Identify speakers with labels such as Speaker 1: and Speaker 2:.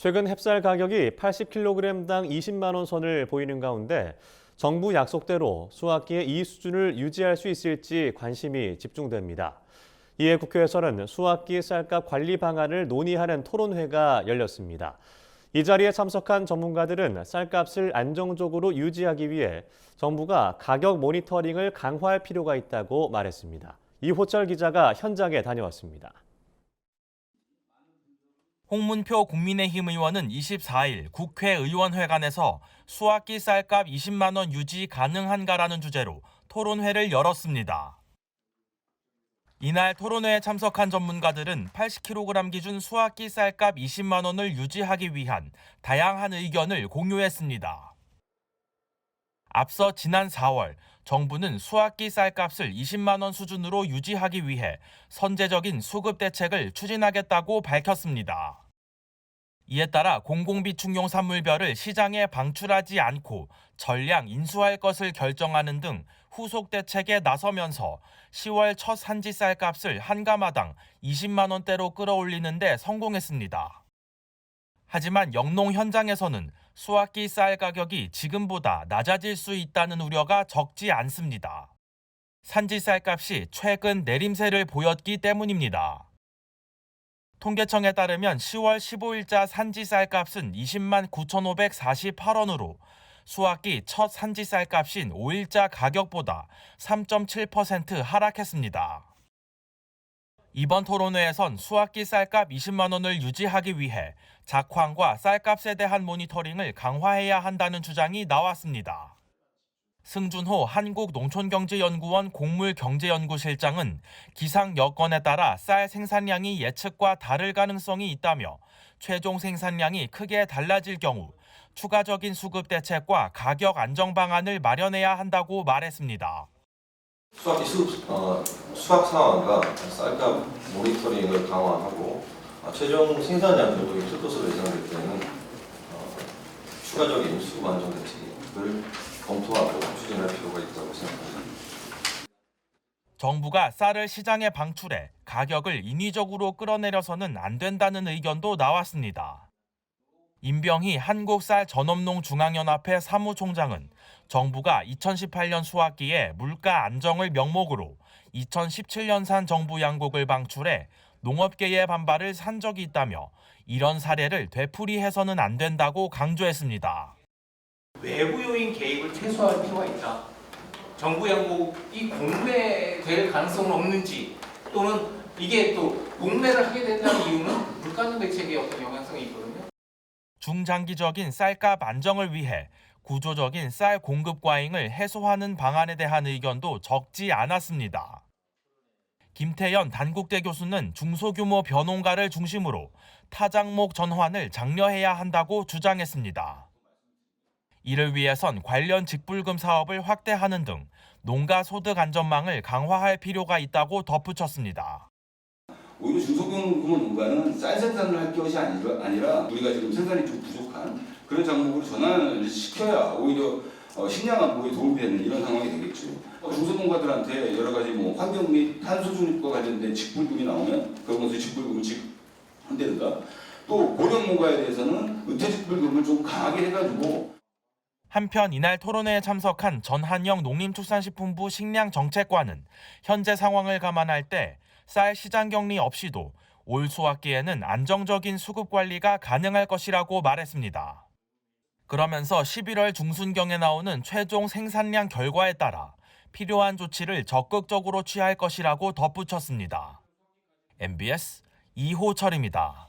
Speaker 1: 최근 햅쌀 가격이 80kg당 20만 원 선을 보이는 가운데 정부 약속대로 수확기에 이 수준을 유지할 수 있을지 관심이 집중됩니다. 이에 국회에서는 수확기 쌀값 관리 방안을 논의하는 토론회가 열렸습니다. 이 자리에 참석한 전문가들은 쌀값을 안정적으로 유지하기 위해 정부가 가격 모니터링을 강화할 필요가 있다고 말했습니다. 이호철 기자가 현장에 다녀왔습니다.
Speaker 2: 홍문표 국민의힘 의원은 24일 국회의원회관에서 수확기 쌀값 20만 원 유지 가능한가라는 주제로 토론회를 열었습니다. 이날 토론회에 참석한 전문가들은 80kg 기준 수확기 쌀값 20만 원을 유지하기 위한 다양한 의견을 공유했습니다. 앞서 지난 4월 정부는 수확기 쌀값을 20만 원 수준으로 유지하기 위해 선제적인 수급 대책을 추진하겠다고 밝혔습니다. 이에 따라 공공비축용 산물별을 시장에 방출하지 않고 전량 인수할 것을 결정하는 등 후속 대책에 나서면서 10월 첫 산지 쌀값을 한 가마당 20만 원대로 끌어올리는 데 성공했습니다. 하지만 영농 현장에서는 수확기 쌀 가격이 지금보다 낮아질 수 있다는 우려가 적지 않습니다. 산지 쌀값이 최근 내림세를 보였기 때문입니다. 통계청에 따르면 10월 15일자 산지 쌀값은 20만 9,548원으로 수확기 첫 산지 쌀값인 5일자 가격보다 3.7% 하락했습니다. 이번 토론회에선 수확기 쌀값 20만 원을 유지하기 위해 작황과 쌀값에 대한 모니터링을 강화해야 한다는 주장이 나왔습니다. 승준호 한국농촌경제연구원 곡물경제연구실장은 기상 여건에 따라 쌀 생산량이 예측과 다를 가능성이 있다며 최종 생산량이 크게 달라질 경우 추가적인 수급 대책과 가격 안정 방안을 마련해야 한다고 말했습니다.
Speaker 3: 수확 상황과 쌀값 모니터링을 강화하고 최종 생산량 결정이 틀 것으로 예상될 때는 추가적인 수급 안정 대책을 검토하고 추진할 필요가 있다고 생각합니다.
Speaker 2: 정부가 쌀을 시장에 방출해 가격을 인위적으로 끌어내려서는 안 된다는 의견도 나왔습니다. 임병희 한국쌀전업농중앙연합회 사무총장은 정부가 2018년 수확기에 물가 안정을 명목으로 2017년산 정부 양곡을 방출해 농업계의 반발을 산 적이 있다며 이런 사례를 되풀이해서는 안 된다고 강조했습니다.
Speaker 4: 외부 요인 개입을 최소화할 필요가 있다. 정부 양곡이 공매될 가능성은 없는지 또는 이게 또 공매를 하게 된다는 이유는 물가 대책에 어떤 영향성이 있거든요.
Speaker 2: 중장기적인 쌀값 안정을 위해 구조적인 쌀 공급 과잉을 해소하는 방안에 대한 의견도 적지 않았습니다. 김태연 단국대 교수는 중소규모 벼농가를 중심으로 타작목 전환을 장려해야 한다고 주장했습니다. 이를 위해선 관련 직불금 사업을 확대하는 등 농가 소득 안전망을 강화할 필요가 있다고 덧붙였습니다.
Speaker 5: 오히려 중소규모 농가는 쌀 생산을 할 것이 아니라 우리가 지금 생산이 좀 부족한 그런 작물으로 전환을 시켜야 오히려 식량 안보에 도움이 되는 이런 상황이 되겠죠. 중소농가들한테 여러 가지 환경 및 탄소 중립과 관련된 직불금이 나오면 그런 것을 직불금을 지급한다든가 또 고령 농가에 대해서는 은퇴 직불금을 좀 강하게 해가지고.
Speaker 2: 한편 이날 토론회에 참석한 전한영 농림축산식품부 식량정책관은 현재 상황을 감안할 때 쌀 시장 격리 없이도 올 수확기에는 안정적인 수급 관리가 가능할 것이라고 말했습니다. 그러면서 11월 중순경에 나오는 최종 생산량 결과에 따라 필요한 조치를 적극적으로 취할 것이라고 덧붙였습니다. MBS 이호철입니다.